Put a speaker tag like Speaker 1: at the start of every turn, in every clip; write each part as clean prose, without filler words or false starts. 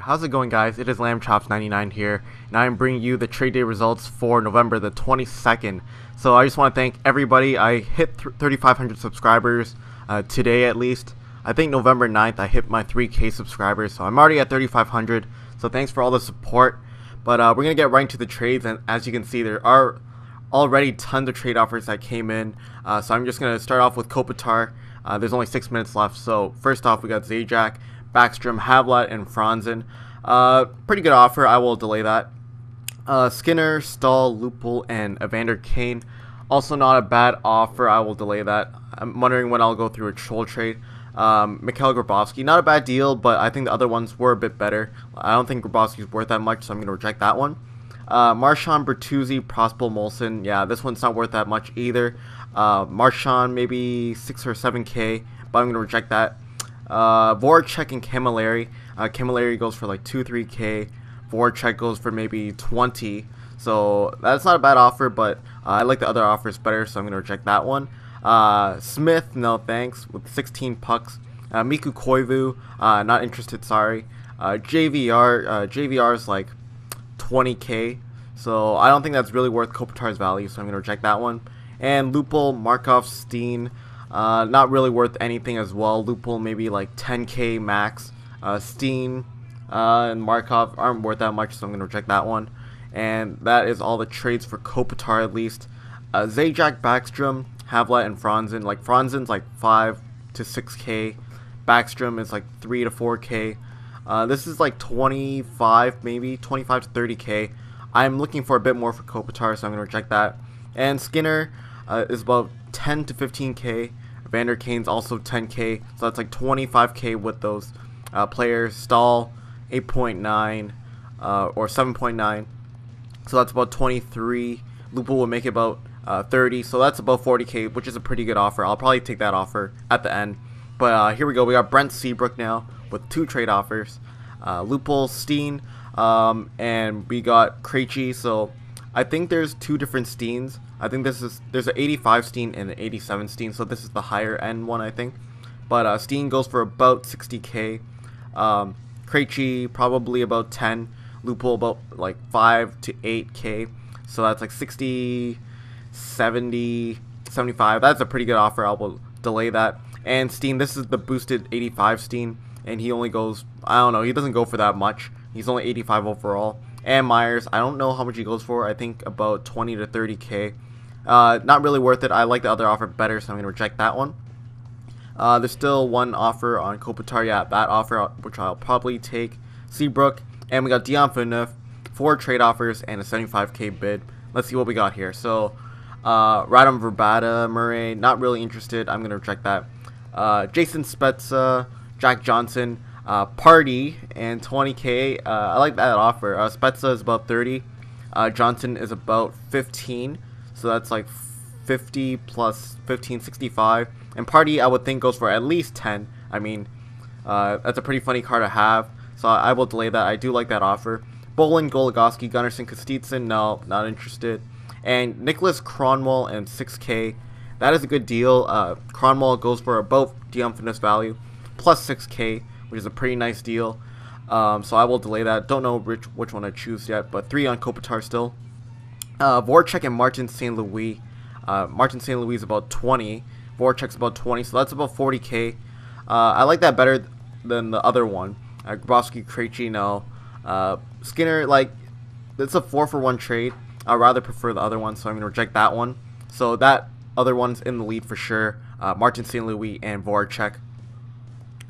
Speaker 1: how's it going, guys? It is LambChops99 here, and I am bringing you the trade day results for November the 22nd. So I just want to thank everybody. I hit 3,500 subscribers today at least. I think November 9th I hit my 3K subscribers, so I'm already at 3,500. So thanks for all the support. But we're going to get right into the trades, and as you can see, there are already tons of trade offers that came in. So I'm just going to start off with Kopitar. There's only 6 minutes left. So first off, we got Zajac, Backstrom, Havlat, and Franzen. Pretty good offer. I will delay that. Skinner, Stahl, Lupul, and Evander Kane. Also not a bad offer. I will delay that. I'm wondering when I'll go through a troll trade. Mikhail Grabovski, not a bad deal, but I think the other ones were a bit better. I don't think Grabovski's worth that much, so I'm going to reject that one. Marchand, Bertuzzi, Prospel, Molson. Yeah, this one's not worth that much either. Marchand, maybe 6 or 7K, but I'm going to reject that. Voracek and Camilleri. Camilleri goes for like 2-3K. Voracek goes for maybe 20. So that's not a bad offer, but I like the other offers better, so I'm going to reject that one. Smith, no thanks, with 16 pucks. Miku Koivu, not interested, sorry. JVR is like 20K, so I don't think that's really worth Kopitar's value, so I'm going to reject that one. And Lupul, Markov, Steen, not really worth anything as well. Lupul maybe like 10K max. Steen and Markov aren't worth that much, so I'm going to reject that one. And that is all the trades for Kopitar at least. Zajac, Backstrom, Havlat, and Franzen. Like Franzen's like 5 to 6K. Backstrom is like 3 to 4K. This is like 25, maybe 25 to 30K. I'm looking for a bit more for Kopitar, so I'm going to reject that. And Skinner is about 10 to 15K. Evander Kane's also 10K, so that's like 25K with those players. Stahl 8.9 or 7.9, so that's about 23. Lupul will make it about 30, so that's about 40K, which is a pretty good offer. I'll probably take that offer at the end. But here we go. We got Brent Seabrook now with 2 trade offers. Lupul, Steen, and we got Krejci. So I think there's 2 different Steens. I think there's an 85 Steen and an 87 Steen, so this is the higher end one, I think. But Steen goes for about 60K. Krejci probably about 10. Lupul about like 5 to 8K. So that's like 60, 70, 75. That's a pretty good offer. I will delay that. And Steen, this is the boosted 85 Steen, and he only goes, I don't know, he doesn't go for that much. He's only 85 overall. And Myers, I don't know how much he goes for. I think about 20 to 30K. Not really worth it. I like the other offer better, so I'm going to reject that one. There's still one offer on Kopitar. Yeah, that offer, which I'll probably take. Seabrook. And we got Dion Phaneuf, 4 trade offers, and a 75K bid. Let's see what we got here. So, Radom Verbata, Murray, not really interested. I'm going to reject that. Jason Spezza, Jack Johnson, Party, and 20K. I like that offer. Spezza is about 30. Johnson is about 15. So that's like 50 plus 15, 65. And Party, I would think, goes for at least 10. I mean, that's a pretty funny card to have. So I will delay that. I do like that offer. Bolin, Goligoski, Gunnarsson, Kostitsin, no, not interested. And Nicholas Kronwall and 6K. That is a good deal. Kronwall goes for about Dion Phaneuf's value, plus 6K, which is a pretty nice deal. So I will delay that. Don't know which one I choose yet, but 3 on Kopitar still. Voracek and Martin St. Louis. Martin St. Louis is about 20. Voracek's about 20, so that's about 40K. I like that better than the other one. Grabovski, Krejci, no. Skinner, like, it's a 4-for-1 trade. I'd rather prefer the other one, so I'm going to reject that one. So that other one's in the lead for sure. Martin St. Louis and Voracek.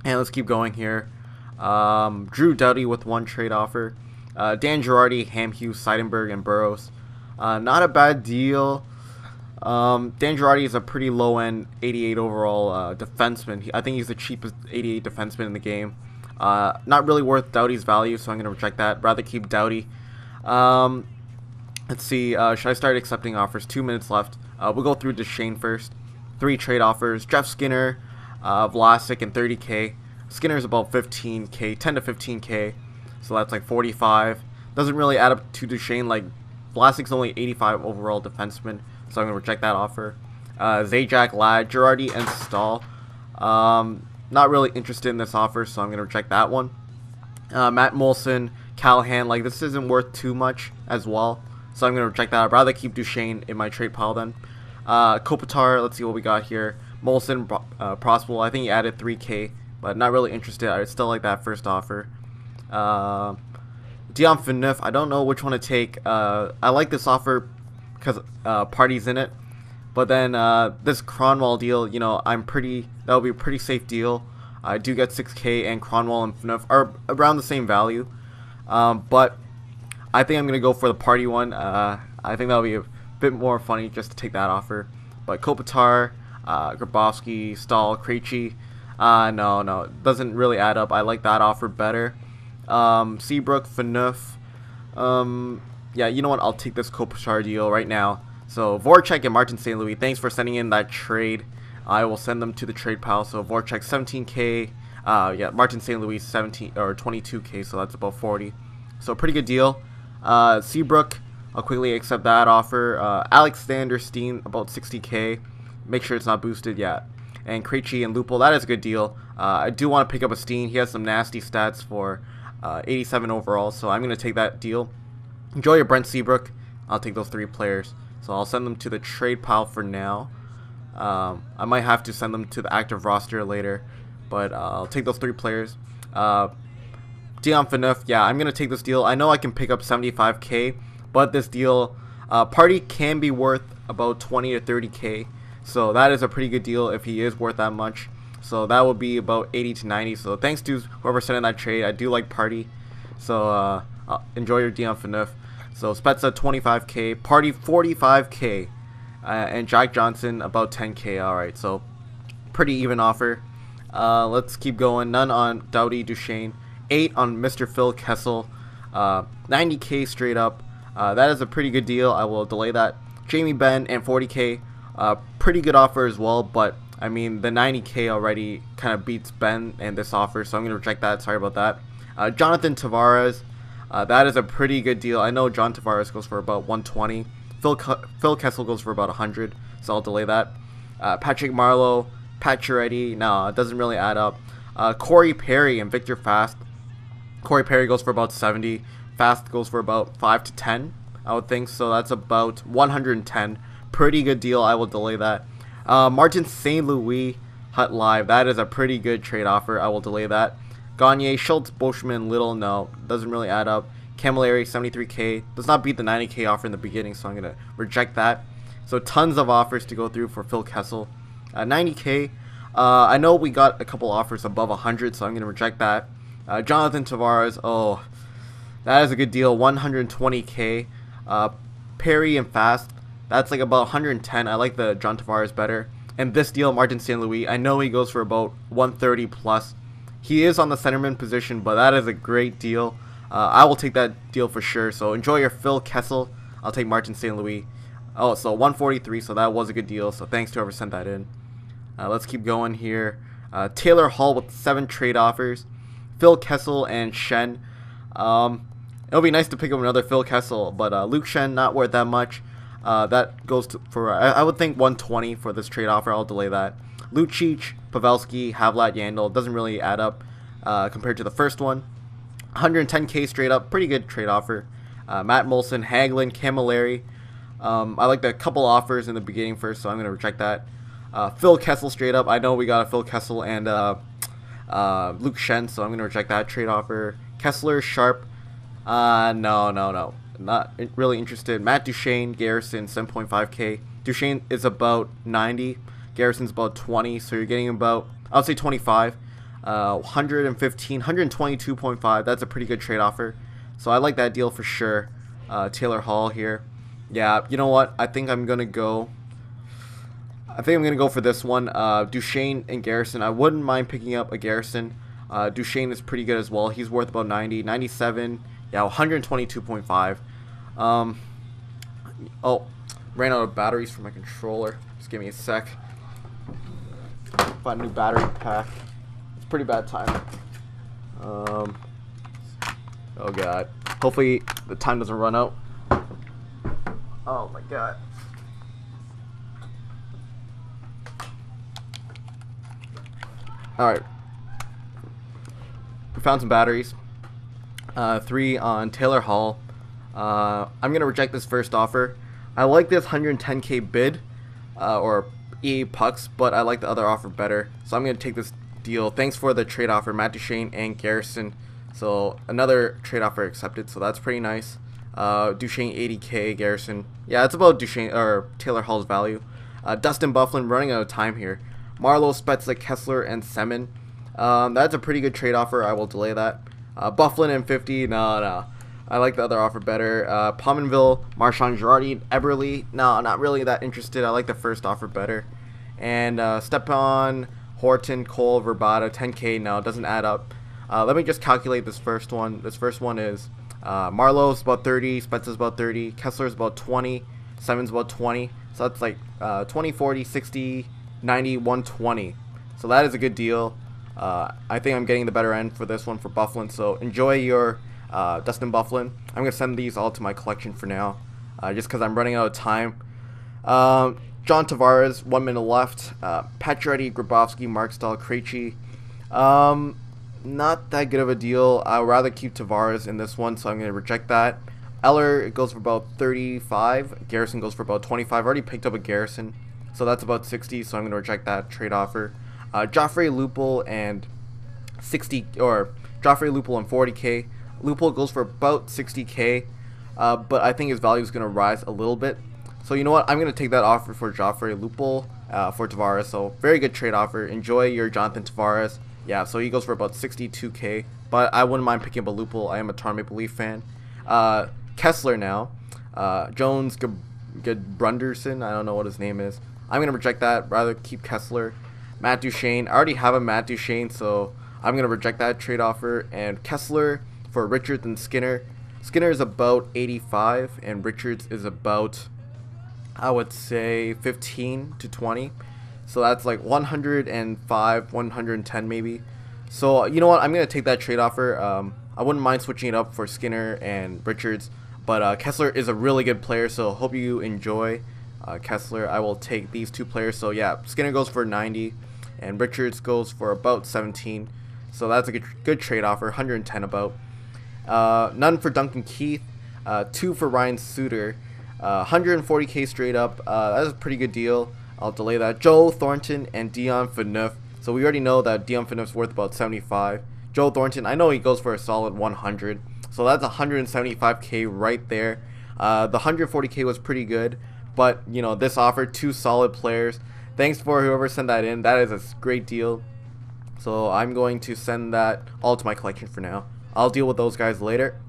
Speaker 1: And let's keep going here. Drew Doughty with 1 trade offer. Dan Girardi, Hamhughes, Seidenberg, and Burroughs. Not a bad deal. Dan Girardi is a pretty low-end 88 overall defenseman. I think he's the cheapest 88 defenseman in the game. Not really worth Doughty's value, so I'm going to reject that. Rather keep Doughty. Let's see. Should I start accepting offers? 2 minutes left. We'll go through Duchesne first. 3 trade offers. Jeff Skinner, Vlasic, and 30K. Skinner's about 15K, 10 to 15K. So that's like 45. Doesn't really add up to Duchesne. Like, Vlasic's only 85 overall defenseman, so I'm going to reject that offer. Zajac, Ladd, Girardi, and Stahl. Not really interested in this offer, so I'm going to reject that one. Matt Molson, Callahan, like this isn't worth too much as well, so I'm gonna reject that. I'd rather keep Duchesne in my trade pile then. Kopitar, let's see what we got here. Molson, Prospel, I think he added 3K, but not really interested. I still like that first offer. Dion Phaneuf, I don't know which one to take. I like this offer because Party's in it, but then this Cronwall deal, you know, that would be a pretty safe deal. I do get 6K, and Cronwall and Phaneuf are around the same value, but I think I'm gonna go for the Party one. I think that'll be a bit more funny just to take that offer. But Kopitar, Grabowski, Stahl, Krejci, no, it doesn't really add up. I like that offer better. Seabrook, Phaneuf, yeah, you know what? I'll take this Kopitar deal right now. So Voracek and Martin St. Louis, thanks for sending in that trade. I will send them to the trade pile. So Voracek 17K, yeah, Martin St. Louis 17 or 22K, so that's about 40. So pretty good deal. Seabrook, I'll quickly accept that offer. Alexander Steen about 60K. Make sure it's not boosted yet. And Krejci and Lupul, that is a good deal. I do want to pick up a Steen. He has some nasty stats for 87 overall, so I'm going to take that deal. Enjoy your Brent Seabrook. I'll take those 3 players. So I'll send them to the trade pile for now. I might have to send them to the active roster later, but I'll take those 3 players. Dion Phaneuf, yeah, I'm going to take this deal. I know I can pick up 75K, but this deal, Party can be worth about 20 to 30K. So that is a pretty good deal if he is worth that much. So that would be about 80 to 90. So thanks to whoever sent in that trade. I do like Party. So enjoy your Dion Phaneuf. So Spezza 25K, Party 45K, and Jack Johnson about 10K. Alright, so pretty even offer. Let's keep going. None on Doughty Duchesne. 8 on Mr. Phil Kessel. 90K straight up. That is a pretty good deal. I will delay that. Jamie Benn and 40K. Pretty good offer as well, but I mean the 90K already kind of beats Ben and this offer, so I'm going to reject that. Sorry about that. Jonathan Tavares, that is a pretty good deal. I know John Tavares goes for about 120. Phil Kessel goes for about 100, so I'll delay that. Patrick Marleau, Pacioretty, no, it doesn't really add up. Corey Perry and Victor Fast. Corey Perry goes for about 70. Fast goes for about 5 to 10, I would think, so that's about 110. Pretty good deal. I will delay that. Martin St. Louis, Hut Live. That is a pretty good trade offer. I will delay that. Gagne, Schultz, Boschman, Little. No, doesn't really add up. Camilleri, 73K. Does not beat the 90K offer in the beginning, so I'm going to reject that. So tons of offers to go through for Phil Kessel. 90K. I know we got a couple offers above 100, so I'm going to reject that. Jonathan Tavares. Oh, that is a good deal. 120K. Perry and Fast. That's like about 110. I like the John Tavares better. And this deal, Martin St. Louis, I know he goes for about 130 plus. He is on the centerman position, but that is a great deal. I will take that deal for sure. So enjoy your Phil Kessel. I'll take Martin St. Louis. Oh, so 143, so that was a good deal. So thanks to whoever sent that in. Let's keep going here. Taylor Hall with 7 trade offers. Phil Kessel and Shen. It'll be nice to pick up another Phil Kessel, but Luke Shen, not worth that much. That goes for, I would think 120 for this trade offer. I'll delay that. Lucic, Pavelski, Havlat, Yandel. Doesn't really add up compared to the first one. 110K straight up. Pretty good trade offer. Matt Molson, Hagelin, Camilleri. I like the couple offers in the beginning first, so I'm going to reject that. Phil Kessel straight up. I know we got a Phil Kessel and Luke Shen, so I'm going to reject that trade offer. Kessler, Sharp. No. Not really interested. Matt Duchesne, Garrison, 7.5K. Duchesne is about 90. Garrison's about 20, so you're getting about, I would say 25. 115, 122.5. That's a pretty good trade offer. So I like that deal for sure. Taylor Hall here. Yeah, you know what? I think I'm going to go for this one. Duchesne and Garrison. I wouldn't mind picking up a Garrison. Duchesne is pretty good as well. He's worth about 90, 97. Yeah, 122.5. Oh, ran out of batteries for my controller. Just give me a sec. Find a new battery pack. It's pretty bad time. Oh god. Hopefully the time doesn't run out. Oh my god. Alright. We found some batteries. 3 on Taylor Hall. I'm gonna reject this first offer. I like this 110k bid, or EA pucks, but I like the other offer better, so I'm gonna take this deal. Thanks for the trade offer, Matt Duchene and Garrison. So another trade offer accepted, so that's pretty nice. Duchene 80k, Garrison. Yeah, it's about Duchene or Taylor Hall's value. Dustin Byfuglien running out of time here. Marlowe, Spezza, Kessler, and Semin. That's a pretty good trade offer. I will delay that. Byfuglien and 50. No. I like the other offer better. Pominville, Marchand, Girardi, Eberle. No, not really that interested. I like the first offer better. And Stepan, Horton, Cole, Verbata, 10k. No, it doesn't add up. Let me just calculate this first one. This first one is Marlowe's about 30, Spezza's about 30, Kessler's about 20, Semin's about 20. So that's like 20, 40, 60, 90, 120. So that is a good deal. I think I'm getting the better end for this one for Byfuglien. So enjoy your Dustin Byfuglien. I'm going to send these all to my collection for now, just because I'm running out of time. John Tavares, 1 minute left. Pacioretty, Grabowski, Markstall, Krejci. Not that good of a deal. I'd rather keep Tavares in this one, so I'm going to reject that. Eller, it goes for about 35. Garrison goes for about 25. I already picked up a Garrison, so that's about 60, so I'm going to reject that trade offer. Joffrey Lupul and 60, or Joffrey Lupul and 40k. Lupul goes for about 60k, but I think his value is going to rise a little bit. So you know what? I'm going to take that offer for Joffrey Lupul for Tavares. So very good trade offer. Enjoy your Jonathan Tavares. Yeah, so he goes for about 62k, but I wouldn't mind picking up a Lupul. I am a Toronto Maple Leaf fan. Kessler now. Jones Brunderson. I don't know what his name is. I'm going to reject that. Rather keep Kessler. Matt Duchene. I already have a Matt Duchene, so I'm going to reject that trade offer. And Kessler for Richards and Skinner. Skinner is about 85, and Richards is about, I would say, 15 to 20. So that's like 105, 110 maybe. So you know what? I'm going to take that trade offer. I wouldn't mind switching it up for Skinner and Richards. But Kessler is a really good player, so hope you enjoy Kessler. I will take these two players. So yeah, Skinner goes for 90, and Richards goes for about 17. So that's a good trade offer, 110 about. None for Duncan Keith, 2 for Ryan Suter, 140k straight up. That's a pretty good deal. I'll delay that. Joe Thornton and Dion Phaneuf. So we already know that Dion Phaneuf's worth about 75. Joe Thornton, I know he goes for a solid 100. So that's 175k right there. The 140k was pretty good, but you know, this offered 2 solid players. Thanks for whoever sent that in. That is a great deal. So I'm going to send that all to my collection for now. I'll deal with those guys later.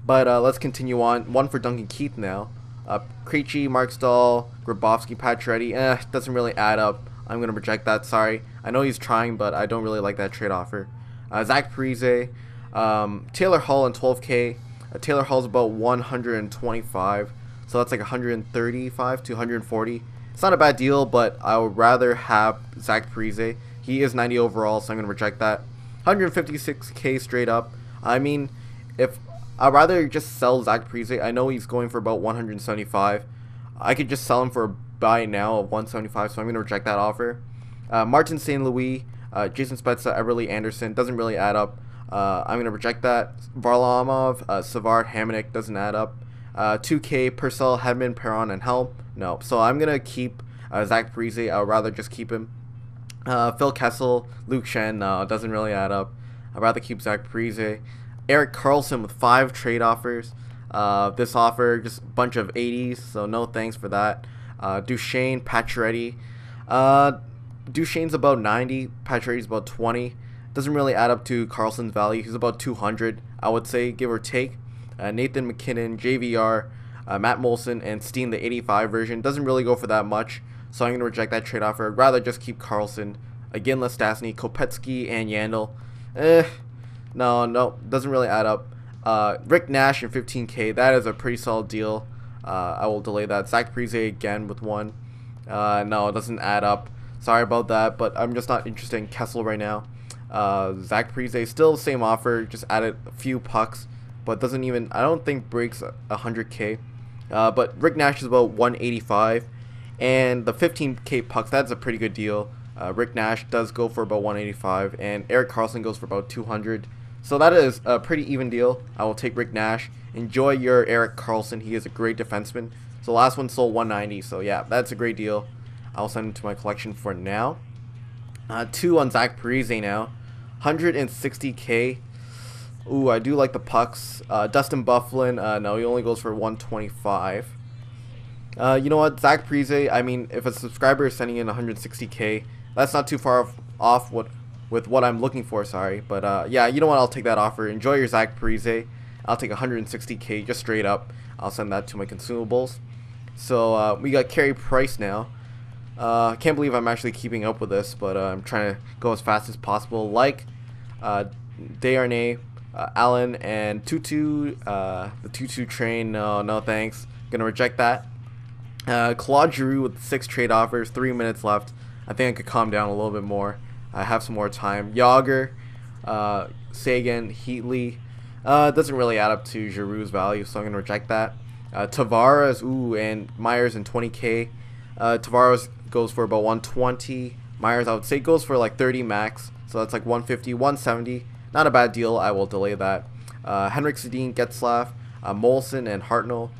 Speaker 1: But let's continue on. 1 for Duncan Keith now. Krejci, Markstall, Grabowski, Pacioretty. Doesn't really add up. I'm going to reject that. Sorry. I know he's trying, but I don't really like that trade offer. Zach Parise. Taylor Hall and 12k. Taylor Hall's about 125. So that's like 135 to 140. It's not a bad deal, but I would rather have Zach Parise. He is 90 overall, so I'm going to reject that. 156k straight up. I mean, if I'd rather just sell Zach Parise. I know he's going for about 175. I could just sell him for a buy now of 175, so I'm going to reject that offer. Martin St. Louis, Jason Spezza, Eberle, Anderson. Doesn't really add up. I'm going to reject that. Varlamov, Savard, Hamonic. Doesn't add up. 2K, Purcell, Hedman, Perron, and Helm. No. So I'm going to keep Zach Parise. I would rather just keep him. Phil Kessel, Luke Shen. No, it doesn't really add up. I'd rather keep Zach Parise. Eric Carlson with 5 trade offers. This offer, just a bunch of 80s, so no thanks for that. Duchene, Pacioretty. Duchene's about 90, Pacioretty's about 20. Doesn't really add up to Carlson's value. He's about 200, I would say, give or take. Nathan McKinnon, JVR, Matt Molson, and Steen, the 85 version. Doesn't really go for that much, so I'm going to reject that trade offer. I'd rather just keep Carlson. Again, Stastny, Kopetsky, and Yandel. No, doesn't really add up. Rick Nash and 15k, that is a pretty solid deal. I will delay that. Zach Parise again with 1. No, it doesn't add up. Sorry about that, but I'm just not interested in Kessel right now. Zach Parise, still the same offer, just added a few pucks, but doesn't even, I don't think breaks 100k. But Rick Nash is about 185, and the 15k pucks, that's a pretty good deal. Rick Nash does go for about 185, and Eric Carlson goes for about 200. So that is a pretty even deal. I will take Rick Nash. Enjoy your Erik Carlson. He is a great defenseman. So the last one sold 190. So yeah, that's a great deal. I'll send him to my collection for now. 2 on Zach Parise now. 160k. Ooh, I do like the pucks. Dustin Byfuglien, no, he only goes for 125. You know what, Zach Parise, I mean, if a subscriber is sending in 160k, that's not too far off with what I'm looking for, sorry. But yeah, you know what, I'll take that offer. Enjoy your Zach Parise. I'll take 160k just straight up. I'll send that to my consumables. So we got Carey Price now. I can't believe I'm actually keeping up with this, but I'm trying to go as fast as possible. Like Desharnais, Allen, and Tutu. The Tutu train, no thanks. Gonna reject that. Claude Giroux with 6 trade offers, 3 minutes left. I think I could calm down a little bit more. I have some more time. Yager, Sagan, Heatley. Doesn't really add up to Giroux's value, so I'm gonna reject that. Tavares, ooh, and Myers in 20k. Tavares goes for about 120. Myers, I would say, goes for like 30 max, so that's like 150, 170. Not a bad deal. I will delay that. Henrik Sedin, Getzlaf, Molson, and Hartnell.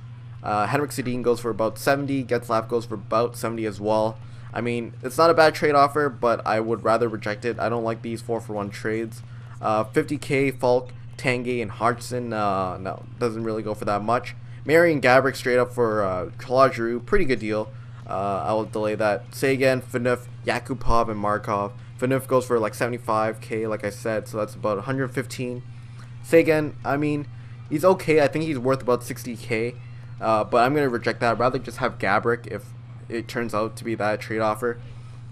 Speaker 1: Henrik Sedin goes for about 70. Getzlaf goes for about 70 as well. I mean, it's not a bad trade offer, but I would rather reject it. I don't like these 4-for-1 trades. 50k, Falk, Tanguay, and Hodgson. No, doesn't really go for that much. Marian Gaborik straight up for Claude Giroux. Pretty good deal. I will delay that. Sagan, Phaneuf, Yakupov, and Markov. Phaneuf goes for like 75k, like I said, so that's about 115. Sagan, I mean, he's okay. I think he's worth about 60k, but I'm going to reject that. I'd rather just have Gaborik if it turns out to be that trade offer.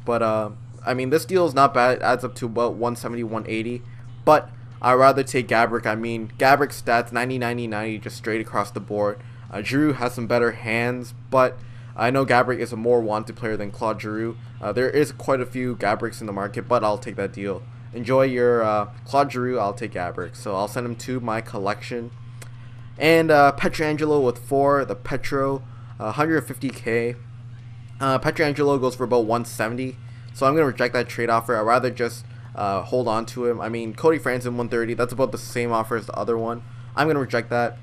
Speaker 1: But, I mean, this deal is not bad. It adds up to about 170, 180, but I'd rather take Gaborik. I mean, Gaborik's stats, 90, 90, 90, just straight across the board. Giroux has some better hands, but I know Gaborik is a more wanted player than Claude Giroux. There is quite a few Gaboriks in the market, but I'll take that deal. Enjoy your Claude Giroux. I'll take Gaborik. So I'll send him to my collection. And Pietrangelo with 4, the Petro, 150k. Pietrangelo goes for about 170. So I'm going to reject that trade offer. I'd rather just hold on to him. I mean, Cody Franson 130. That's about the same offer as the other one. I'm going to reject that.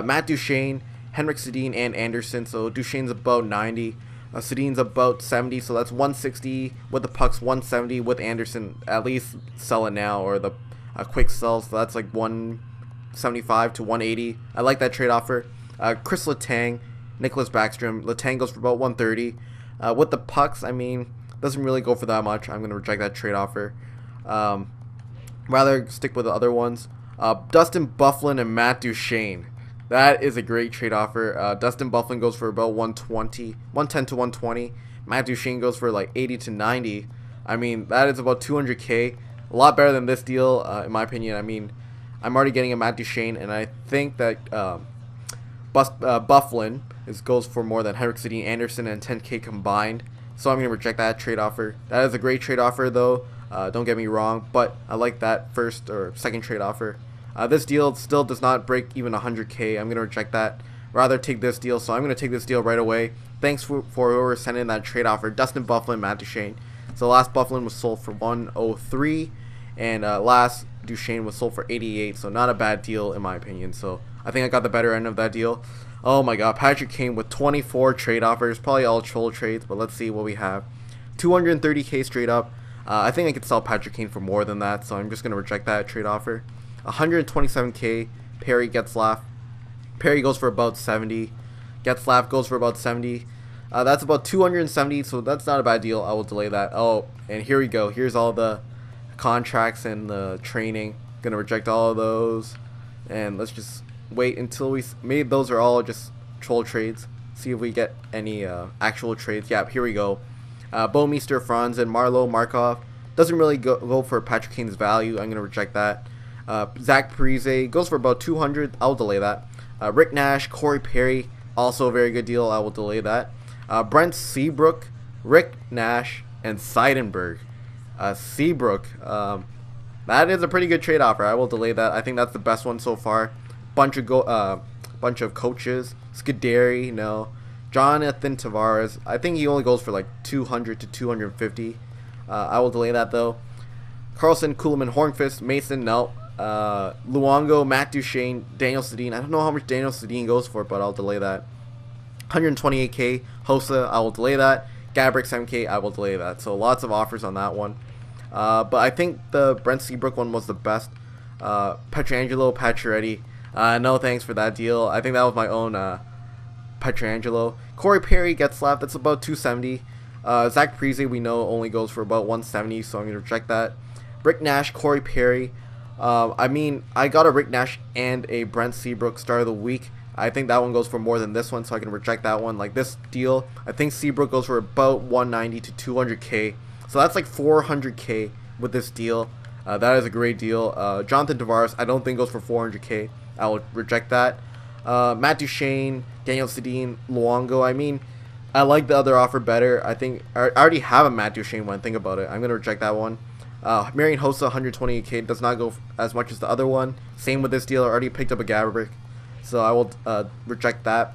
Speaker 1: Matt Duchene, Henrik Sedin, and Anderson. So Duchene's about 90. Sedin's about 70. So that's 160 with the pucks, 170 with Anderson. At least sell it now, or the quick sell. So that's like 175 to 180. I like that trade offer. Chris Letang, Nicholas Backstrom. Letang goes for about 130. With the pucks, I mean, doesn't really go for that much. I'm going to reject that trade offer. Rather stick with the other ones. Dustin Byfuglien and Matt Duchene. That is a great trade offer. Dustin Byfuglien goes for about 110 to 120. Matt Duchene goes for like 80 to 90. I mean, that is about 200k. A lot better than this deal, in my opinion. I mean, I'm already getting a Matt Duchene, and I think that Byfuglien goes for more than Henrik Sedin, Anderson, and 10k combined. So I'm going to reject that trade offer. That is a great trade offer, though. Don't get me wrong, but I like that first or second trade offer. This deal still does not break even 100k. I'm going to reject that. Rather take this deal, so I'm going to take this deal right away. Thanks for whoever sent in that trade offer. Dustin Byfuglien, Matt Duchene. So last Byfuglien was sold for 103, and last Duchene was sold for 88. So not a bad deal in my opinion. So I think I got the better end of that deal. Oh my god, Patrick Kane with 24 trade offers. Probably all troll trades, but let's see what we have. 230k straight up. I think I could sell Patrick Kane for more than that, so I'm just going to reject that trade offer. 127k, Perry Getzlaf. Perry goes for about 70. Getzlaf goes for about 70. That's about 270, so that's not a bad deal. I will delay that. Oh, and here we go. Here's all the contracts and the training. Gonna reject all of those, and let's just wait until maybe those are all just troll trades. See if we get any actual trades. Yeah, here we go. Bouwmeester, Franz, and Markov. Doesn't really go for Patrick Kane's value. I'm gonna reject that. Zach Parise goes for about 200. I'll delay that. Rick Nash, Corey Perry, also a very good deal. I will delay that. Brent Seabrook, Rick Nash, and Seidenberg. Seabrook, that is a pretty good trade offer. I will delay that. I think that's the best one so far. Bunch of coaches. Scuderi, no. Jonathan Tavares, I think he only goes for like 200 to 250. I will delay that though. Carlson, Kuhlman, Hornqvist, Mason, no. Luongo, Matt Duchene, Daniel Sedin. I don't know how much Daniel Sedin goes for, but I'll delay that. 128k, Hossa, I will delay that. Gabrick 7k, I will delay that. So lots of offers on that one. But I think the Brent Seabrook one was the best. Pietrangelo, Pacioretty. No thanks for that deal. I think that was my own Pietrangelo. Corey Perry gets left. That's about 270. Zach Parise, we know, only goes for about 170, so I'm going to reject that. Rick Nash, Corey Perry. I mean, I got a Rick Nash and a Brent Seabrook start of the week. I think that one goes for more than this one, so I can reject that one. Like this deal, I think Seabrook goes for about 190 to 200k. So that's like 400k with this deal. That is a great deal. Jonathan Tavares, I don't think goes for 400k. I will reject that. Matt Duchene, Daniel Sedin, Luongo. I mean, I like the other offer better. I think I already have a Matt Duchene one. Think about it. I'm gonna reject that one. Marian Hossa, 128k, does not go as much as the other one. Same with this deal. I already picked up a Gabrick, so I will reject that.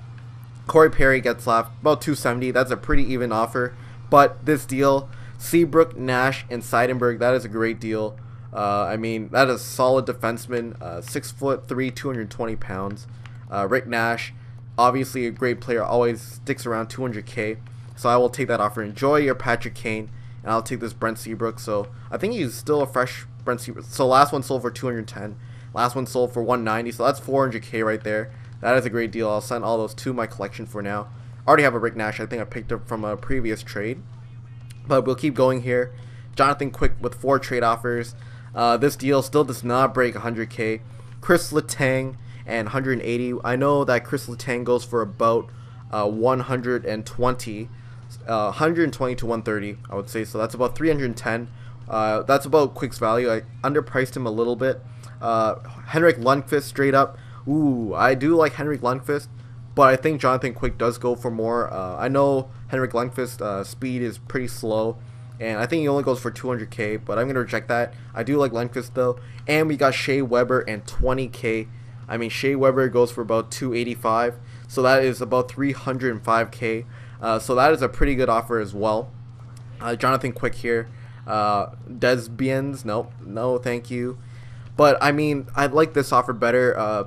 Speaker 1: Corey Perry gets left, about 270. That's a pretty even offer. But this deal, Seabrook, Nash, and Seidenberg, that is a great deal. I mean, that is a solid defenseman, 6'3", 220 pounds. Rick Nash, obviously a great player, always sticks around 200k. So I will take that offer. Enjoy your Patrick Kane, and I'll take this Brent Seabrook. So I think he's still a fresh Brent Seabrook. So last one sold for 210. Last one sold for 190. So that's 400k right there. That is a great deal. I'll send all those to my collection for now. I already have a Rick Nash. I think I picked up from a previous trade. But we'll keep going here. Jonathan Quick with 4 trade offers. This deal still does not break 100k. Chris Letang and 180. I know that Chris Letang goes for about 120. 120 to 130, I would say. So that's about 310. That's about Quick's value. I underpriced him a little bit. Henrik Lundqvist straight up. Ooh, I do like Henrik Lundqvist, but I think Jonathan Quick does go for more. I know Henrik Lundqvist speed is pretty slow, and I think he only goes for 200k, but I'm going to reject that. I do like Lundqvist though. And we got Shea Weber and 20k. I mean, Shea Weber goes for about 285, so that is about 305k. So that is a pretty good offer as well. Jonathan Quick here. Desbiens, no, thank you. But I mean, I like this offer better.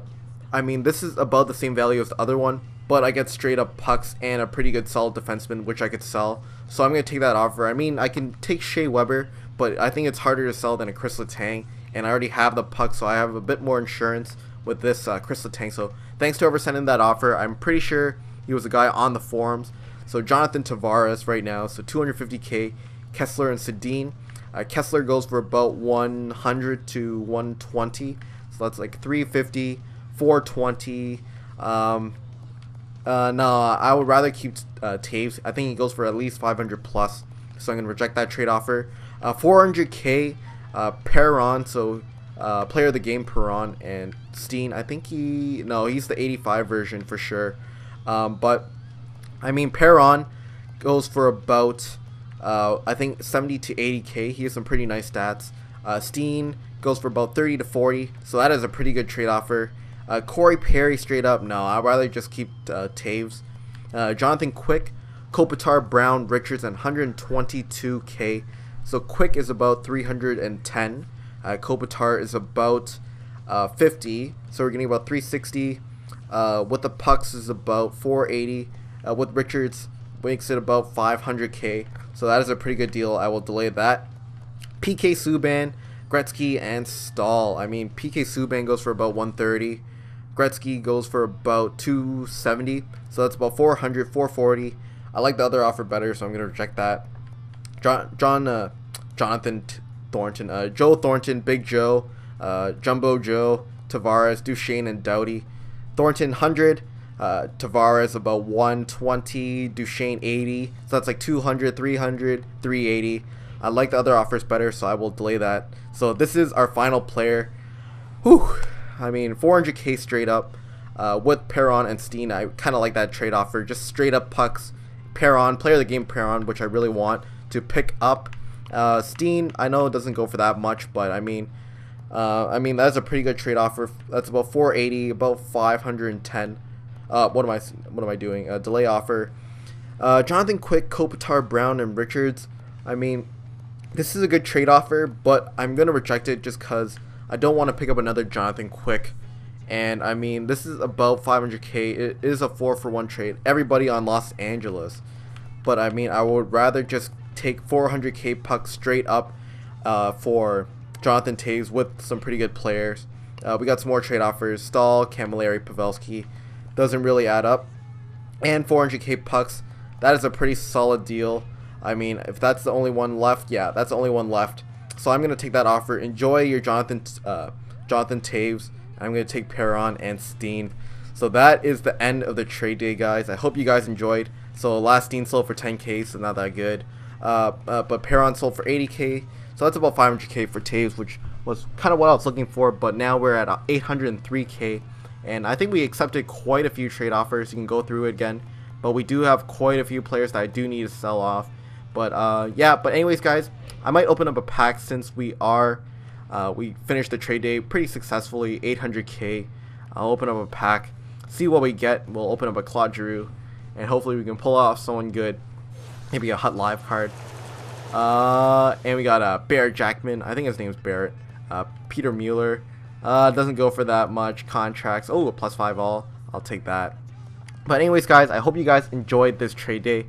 Speaker 1: I mean, this is about the same value as the other one, but I get straight up pucks and a pretty good solid defenseman, which I could sell. So I'm going to take that offer. I mean, I can take Shea Weber, but I think it's harder to sell than a Chris Letang, and I already have the puck, so I have a bit more insurance with this Chris Letang. So thanks to whoever sent in that offer. I'm pretty sure he was a guy on the forums. So Jonathan Tavares right now, so 250k. Kessler and Sedin. Kessler goes for about 100 to 120, so that's like 350, 420. No, I would rather keep Taves. I think he goes for at least 500 plus, so I'm gonna reject that trade offer. 400k. Perron, so player of the game Perron, and Steen. I think he's the 85 version for sure. But I mean, Perron goes for about I think 70 to 80k. He has some pretty nice stats. Steen goes for about 30 to 40, so that is a pretty good trade offer. Corey Perry straight up, no, I'd rather just keep Taves. Jonathan Quick, Kopitar, Brown, Richards, and 122k. So Quick is about 310. Kopitar is about 50, so we're getting about 360. With the pucks is about 480. With Richards makes it about 500k, so that is a pretty good deal. I will delay that. PK Subban, Gretzky, and Stahl. I mean, PK Subban goes for about 130. Gretzky goes for about 270, so that's about 400, 440. I like the other offer better, so I'm going to reject that. Jonathan Thornton, Joe Thornton, Big Joe, Jumbo Joe, Tavares, Duchene, and Doughty. Thornton 100, Tavares about 120, Duchene 80, so that's like 200, 300, 380. I like the other offers better, so I will delay that. So this is our final player. Whew. I mean, 400k straight up with Perron and Steen. I kind of like that trade offer, just straight up pucks. Perron, player of the game Perron, which I really want to pick up. Steen, I know it doesn't go for that much, but I mean that's a pretty good trade offer. That's about 480, about 510. What am I doing? Delay offer. Jonathan Quick, Kopitar, Brown, and Richards. I mean, this is a good trade offer, but I'm gonna reject it just because I don't want to pick up another Jonathan Quick. And I mean, this is about 500k. It is a 4-for-1 trade. Everybody on Los Angeles. But I mean, I would rather just take 400k pucks straight up for Jonathan Toews with some pretty good players. We got some more trade offers. Stahl, Camilleri, Pavelski. Doesn't really add up. And 400k pucks. That is a pretty solid deal. I mean, if that's the only one left, yeah, that's the only one left. So I'm going to take that offer. Enjoy your Jonathan Toews. I'm going to take Perron and Steen. So that is the end of the trade day, guys. I hope you guys enjoyed. So last Steen sold for 10k, so not that good. But Perron sold for 80k. So that's about 500k for Toews, which was kind of what I was looking for. But now we're at 803k. And I think we accepted quite a few trade offers. You can go through it again. But we do have quite a few players that I do need to sell off. But yeah, but anyways, guys, I might open up a pack since we finished the trade day pretty successfully, 800k. I'll open up a pack, see what we get. We'll open up a Claude Giroux, and hopefully we can pull off someone good. Maybe a Hut Live card. And we got Barrett Jackman. I think his name's Barrett. Peter Mueller. Doesn't go for that much. Contracts. Oh, a +5 all. I'll take that. But anyways, guys, I hope you guys enjoyed this trade day.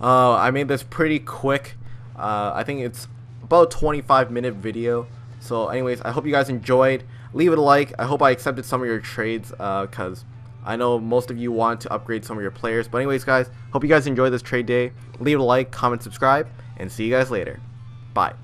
Speaker 1: I made this pretty quick. I think it's about a 25-minute video. So anyways, I hope you guys enjoyed. Leave it a like. I hope I accepted some of your trades because I know most of you want to upgrade some of your players. But anyways, guys, hope you guys enjoyed this trade day. Leave it a like, comment, subscribe, and see you guys later. Bye.